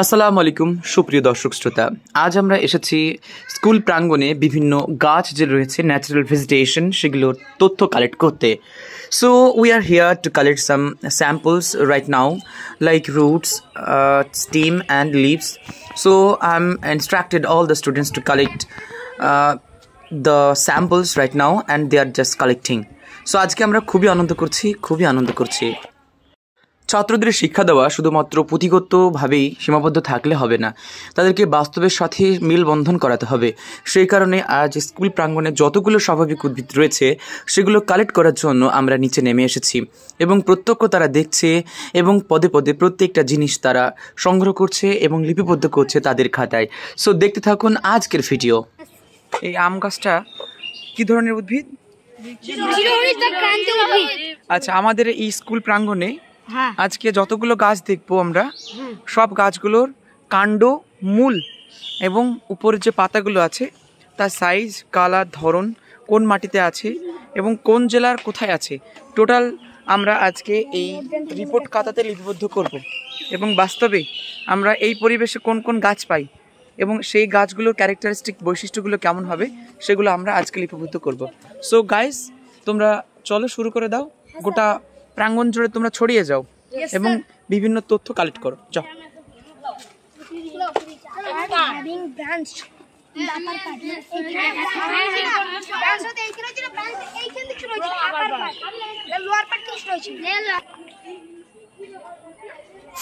আসসালামু আলাইকুম সুপ্রিয় দর্শক শ্রোতা। আজ আমরা এসেছি স্কুল প্রাঙ্গণে বিভিন্ন গাছ যে রয়েছে ন্যাচারাল ভেজিটেশন সেগুলোর তথ্য কালেক্ট করতে। So we are here to collect some samples right now like roots, stem and leaves. So I am instructed all the students to collect the samples right now and they are just collecting. So আজকে আমরা খুবই আনন্দ করছি। ছাত্রদের শিক্ষা দেওয়া শুধুমাত্র পুঁথিগতভাবেই সীমাবদ্ধ থাকলে হবে না, তাদেরকে বাস্তবের সাথে মেলবন্ধন করাতে হবে। সেই কারণে আজ স্কুল প্রাঙ্গণে যতগুলো স্বাভাবিক উদ্ভিদ রয়েছে সেগুলো কালেক্ট করার জন্য আমরা নিচে নেমে এসেছি এবং প্রত্যক্ষ তারা দেখছে এবং পদে পদে প্রত্যেকটা জিনিস তারা সংগ্রহ করছে এবং লিপিবদ্ধ করছে তাদের খাতায়। সো দেখতে থাকুন আজকের ভিডিও। এই আম গাছটা কী ধরনের উদ্ভিদ? আচ্ছা, আমাদের এই স্কুল প্রাঙ্গণে আজকে যতগুলো গাছ দেখবো আমরা, সব গাছগুলোর কাণ্ড, মূল এবং উপরের যে পাতাগুলো আছে তার সাইজ, কালার, ধরন, কোন মাটিতে আছে এবং কোন জেলার কোথায় আছে, টোটাল আমরা আজকে এই রিপোর্ট খাতাতে লিপিবদ্ধ করব এবং বাস্তবে আমরা এই পরিবেশে কোন কোন গাছ পাই এবং সেই গাছগুলোর ক্যারেক্টারিস্টিক বৈশিষ্ট্যগুলো কেমন হবে সেগুলো আমরা আজকে লিপিবদ্ধ করব। সো গাইস, তোমরা চলো শুরু করে দাও। গোটা প্রাঙ্গণ জুড়ে তোমরা ছড়িয়ে যাও এবং বিভিন্ন তথ্য কালেক্ট করো। যাও।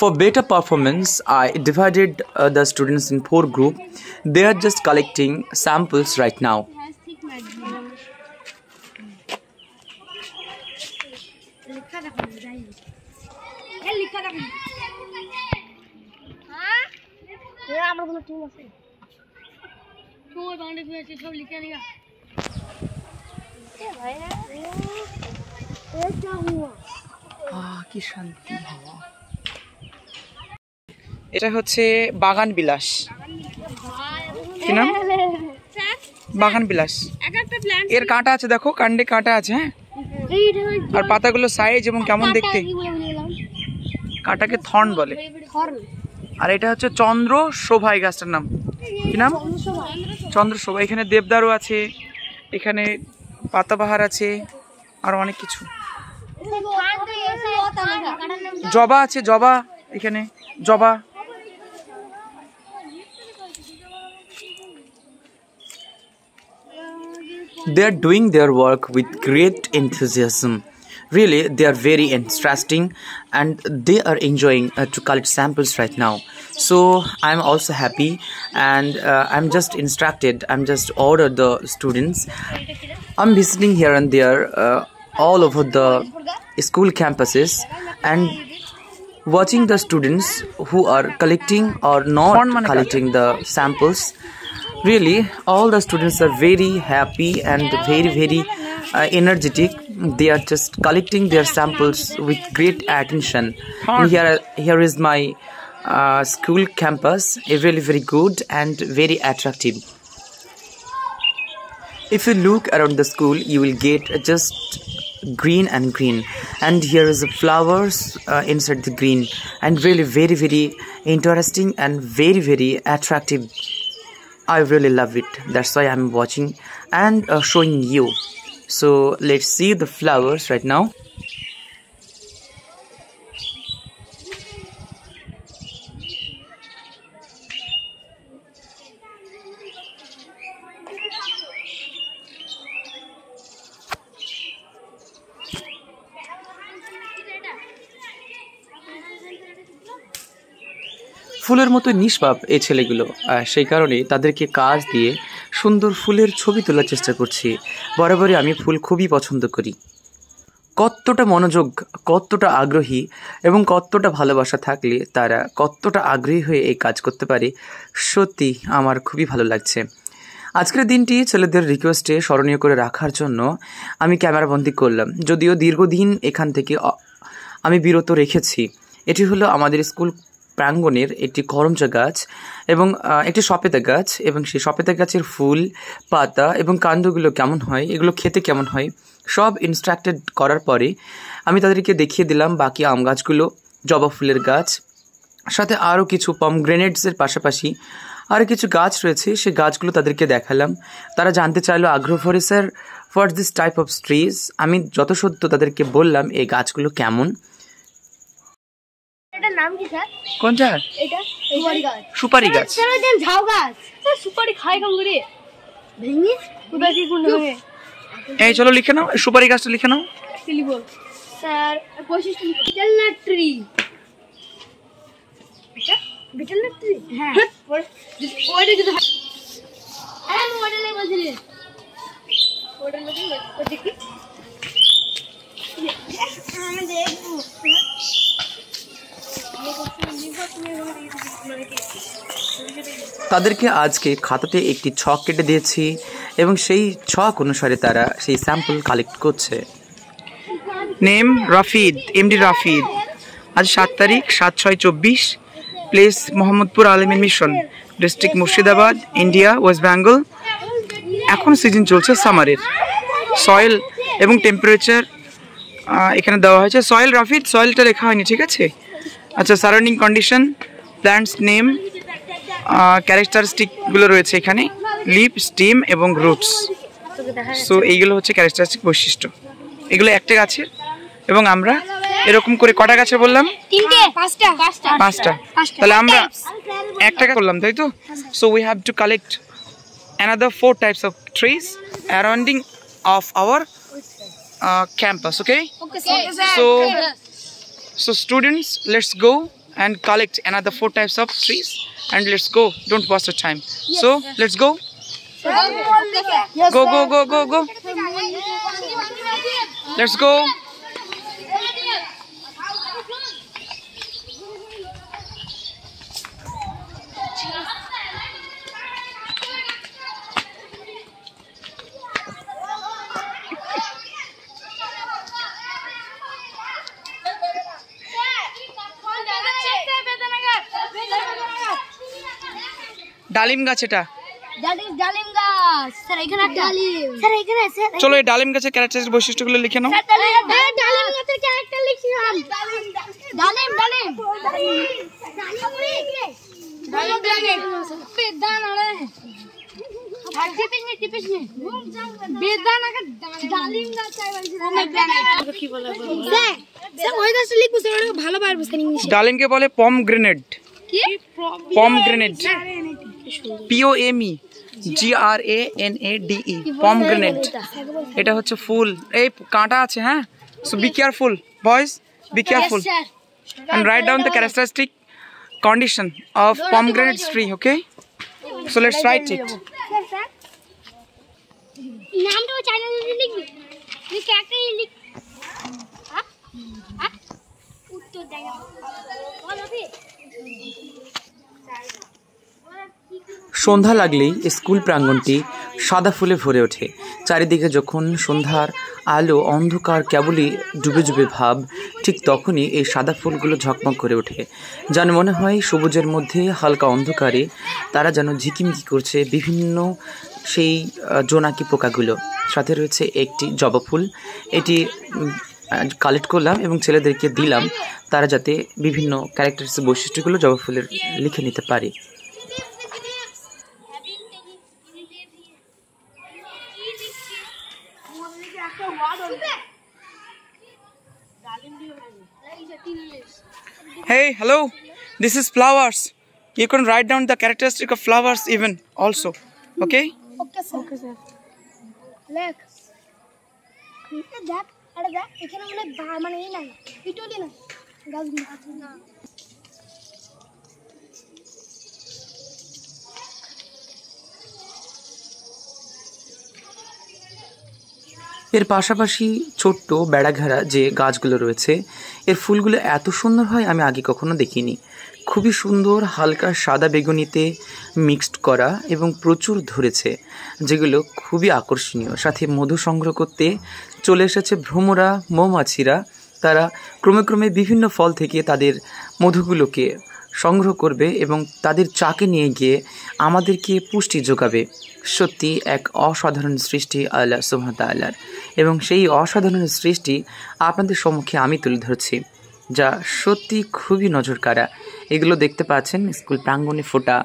For better performance, I divided the students in 4 groups. They are just collecting samples right now. কি শান্তি হাওয়া। এটা হচ্ছে বাগান বিলাস। কি নাম? বাগান বিলাস। এর কাঁটা আছে, দেখো কাণ্ডে কাঁটা আছে। হ্যাঁ, আর পাতাগুলো সাইজ এবং কেমন দেখতে। কাঁটাকে থর্ন বলে। আর এটা হচ্ছে চন্দ্র শোভা। এই গাছটার নাম কি নাম? চন্দ্র শোভা। এখানে দেবদারু আছে, এখানে পাতাবাহার আছে, আর অনেক কিছু। জবা আছে, জবা। এখানে জবা। They are doing their work with great enthusiasm. Really, they are very interesting and they are enjoying to collect samples right now. So I'm also happy and I'm just instructed, I'm just ordered the students. I'm visiting here and there all over the school campuses and watching the students who are collecting or not collecting the samples. Really, all the students are very happy and very energetic. They are just collecting their samples with great attention. And here is my school campus. It's really very good and very attractive. If you look around the school, you will get just green and green, and here is the flowers inside the green, and really very interesting and very attractive. I really love it. That's why I'm watching and showing you. So let's see the flowers right now. ফুলের মতো নিষ্পাপ এই ছেলেগুলো, সেই কারণে তাদেরকে কাজ দিয়ে সুন্দর ফুলের ছবি তোলার চেষ্টা করছি। বরাবরই আমি ফুল খুবই পছন্দ করি। কতটা মনোযোগ, কতটা আগ্রহী এবং কতটা ভালোবাসা থাকলে তারা কতটা আগ্রহী হয়ে এই কাজ করতে পারে, সত্যি আমার খুবই ভালো লাগছে। আজকের দিনটি ছেলেদের রিকোয়েস্টে স্মরণীয় করে রাখার জন্য আমি ক্যামেরাবন্দি করলাম, যদিও দীর্ঘদিন এখান থেকে আমি বিরত রেখেছি। এটি হলো আমাদের স্কুল প্রাঙ্গণের একটি করমচা গাছ এবং একটি সপেতা গাছ, এবং সেই সপেতা গাছের ফুল, পাতা এবং কাণ্ডগুলো কেমন হয়, এগুলো খেতে কেমন হয়, সব ইনস্ট্রাক্টেড করার পরে আমি তাদেরকে দেখিয়ে দিলাম বাকি আম গাছগুলো, জবা ফুলের গাছ, সাথে আরও কিছু পমগ্রেনেটসের পাশাপাশি আরও কিছু গাছ রয়েছে, সেই গাছগুলো তাদেরকে দেখালাম। তারা জানতে চাইলো আগ্রহ ভরে, sir what's this type of trees. আমি যথাসত্য তাদেরকে বললাম এই গাছগুলো কেমন। এটার নাম কি স্যার? কোনটা? এটা সুপারি গাছ। সুপারি গাছ। স্যার ওই দেন ঝাউ গাছ। স্যার সুপারি খায় কেমন করে? ভেঙে কোথায় কি কোন হবে? এই চলো লিখে নাও, সুপারি গাছটা লিখে নাও। কি লিখব স্যার? বৈশিষ্ট্য লিখো। বিটেলনাট ট্রি। এটা বিটেলনাট ট্রি? হ্যাঁ। ওইটা যদি হ্যাঁ ওইটা নেই বলছিলি। ওইটা নাকি ওই দেখি। আমি দেখবো। তাদেরকে আজকে খাতাতে একটি ছক কেটে দিয়েছি এবং সেই ছক অনুসারে তারা সেই স্যাম্পল কালেক্ট করছে। Name Rafid, MD Rafid. আজ 7 তারিখ 7/6/24, প্লেস মোহাম্মদপুর আলমিন mission, district Murshidabad, India, West Bengal. এখন সিজন চলছে সামারের। সয়েল এবং টেম্পারেচার এখানে দেওয়া হয়েছে। সয়েল রাফিদ, সয়েলটা লেখা হয়নি, ঠিক আছে? আচ্ছা, সারাউন্ডিং কন্ডিশন, প্ল্যান্টস নেম, ক্যারেক্টারিস্টিকগুলো রয়েছে এখানে, লিপ, স্টিম এবং রুটস। সো এইগুলো হচ্ছে ক্যারেক্টারিস্টিক বৈশিষ্ট্য, এগুলো একটা গাছের। এবং আমরা এরকম করে কটা গাছের বললাম? 5টা। তাহলে আমরা একটা করলাম, তাই তো? So we have to collect another 4 types of trees surrounding of our campus. Okay so students, let's go and collect another 4 types of trees and let's go, don't waste the time. So let's go. Go. Let's go. ডালিম গাছ, এটা ডালিম গাছ। Sir এখানে ডালিম। Sir এখানে sir চলো এই ডালিম গাছের ক্যারেক্টারিস্টিক বৈশিষ্ট্যগুলো লিখে নাও। ডালিম গাছের ক্যারেক্টার লিখছিলাম। ডালিম বেদান আরে টিপিস নে বেদান আগে ডালিম গাছ চাই বলছিলাম। কি বলে স্যার ওই গাছ লিখবো স্যার, ভালো পারবো স্যার ইংলিশে। ডালিমকে বলে পমগ্রেনেট। কি পমগ্রেনেট? POMGRANADE, পমগ্রেনেট। এটা হচ্ছে ফুল, এই কাঁটা আছে। হ্যাঁ, so be careful boys, be careful and write down the characteristic condition of pomegranate tree. Okay, so let's write it. নামটা চ্যানেলে লিখবি, তুই ক্যারেক্টার লিখ। উত্তর দেখা বলবি। সন্ধ্যা লাগলেই স্কুল প্রাঙ্গণটি সাদা ফুলে ভরে ওঠে। চারিদিকে যখন সন্ধ্যার আলো অন্ধকার কেবলই ডুবে ভাব, ঠিক তখনই এই সাদা ফুলগুলো ঝকমক করে ওঠে। যেন মনে হয় সবুজের মধ্যে হালকা অন্ধকারে তারা যেন ঝিকিমিকি করছে বিভিন্ন সেই জোনাকি পোকাগুলো। সাথে রয়েছে একটি জবা ফুল, এটি কালেক্ট করলাম এবং ছেলেদেরকে দিলাম, তারা যাতে বিভিন্ন ক্যারেক্টারিস্টিক বৈশিষ্ট্যগুলো জবা ফুলের লিখে নিতে পারে। Hey, hello, this is flowers. You can write down the characteristic of flowers even also. Okay sir. লেখ দেখ, আরে দেখ এখানে মানে এই নাই, পিটুলি না, গাছগুলো আছে না। এর পাশাপাশি ছোট্ট বেড়াঘেরা যে গাছগুলো রয়েছে, এর ফুলগুলো এত সুন্দর হয় আমি আগে কখনো দেখিনি। খুবই সুন্দর, হালকা সাদা বেগুনিতে মিক্সড করা এবং প্রচুর ধরেছে, যেগুলো খুবই আকর্ষণীয়। সাথে মধু সংগ্রহ করতে চলে এসেছে ভ্রমরা মৌমাছিরা। তারা ক্রমে বিভিন্ন ফল থেকে তাদের মধুগুলোকে সংগ্রহ করবে এবং তাদের চাকে নিয়ে গিয়ে আমাদেরকে পুষ্টি যোগাবে। সত্যি এক অসাধারণ সৃষ্টি আল্লাহ সুবহানাহু ওয়া তাআলার, এবং সেই অসাধারণ সৃষ্টি আপনাদের সম্মুখে আমি তুলে ধরছি, যা সত্যি খুবই নজর কাড়া। এগুলো দেখতে পাচ্ছেন স্কুল প্রাঙ্গণে ফোটা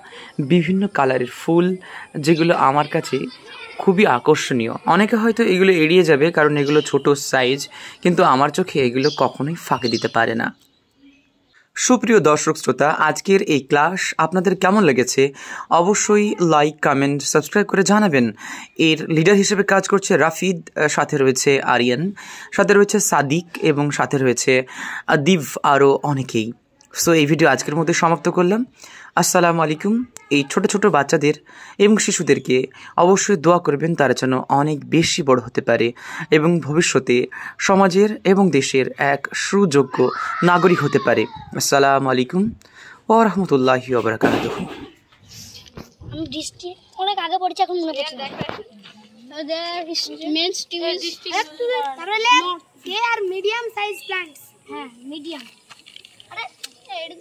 বিভিন্ন কালারের ফুল, যেগুলো আমার কাছে খুবই আকর্ষণীয়। অনেকে হয়তো এগুলো এড়িয়ে যাবে কারণ এগুলো ছোট সাইজ, কিন্তু আমার চোখে এগুলো কখনোই ফাঁকি দিতে পারে না। সুপ্রিয় দর্শক শ্রোতা, আজকের এই ক্লাস আপনাদের কেমন লেগেছে অবশ্যই লাইক, কমেন্ট, সাবস্ক্রাইব করে জানাবেন। এর লিডার হিসেবে কাজ করছে রাফিদ, সাথে রয়েছে আরিয়ান, সাথে রয়েছে সাদিক এবং সাথে রয়েছে আদিব, আরও অনেকেই। সো এই ভিডিও আজকের মধ্যে সমাপ্ত করলাম। আসসালামু আলাইকুম। এই ছোট ছোট বাচ্চাদের এবং শিশুদেরকে অবশ্যই দোয়া করবেন, তারা যেন অনেক বেশি বড় হতে পারে এবং ভবিষ্যতে সমাজের এবং দেশের এক সুযোগ্য নাগরিক হতে পারে। আসসালামু আলাইকুম ওয়া রাহমাতুল্লাহি ওয়া বারাকাতুহু। আমি দৃষ্টি অনেক আগে পড়েছি, এখন মনে পড়ছে না। তাহলে দে আর মিডিয়াম সাইজ প্ল্যান্টস। হ্যাঁ, মিডিয়াম। আরে এটা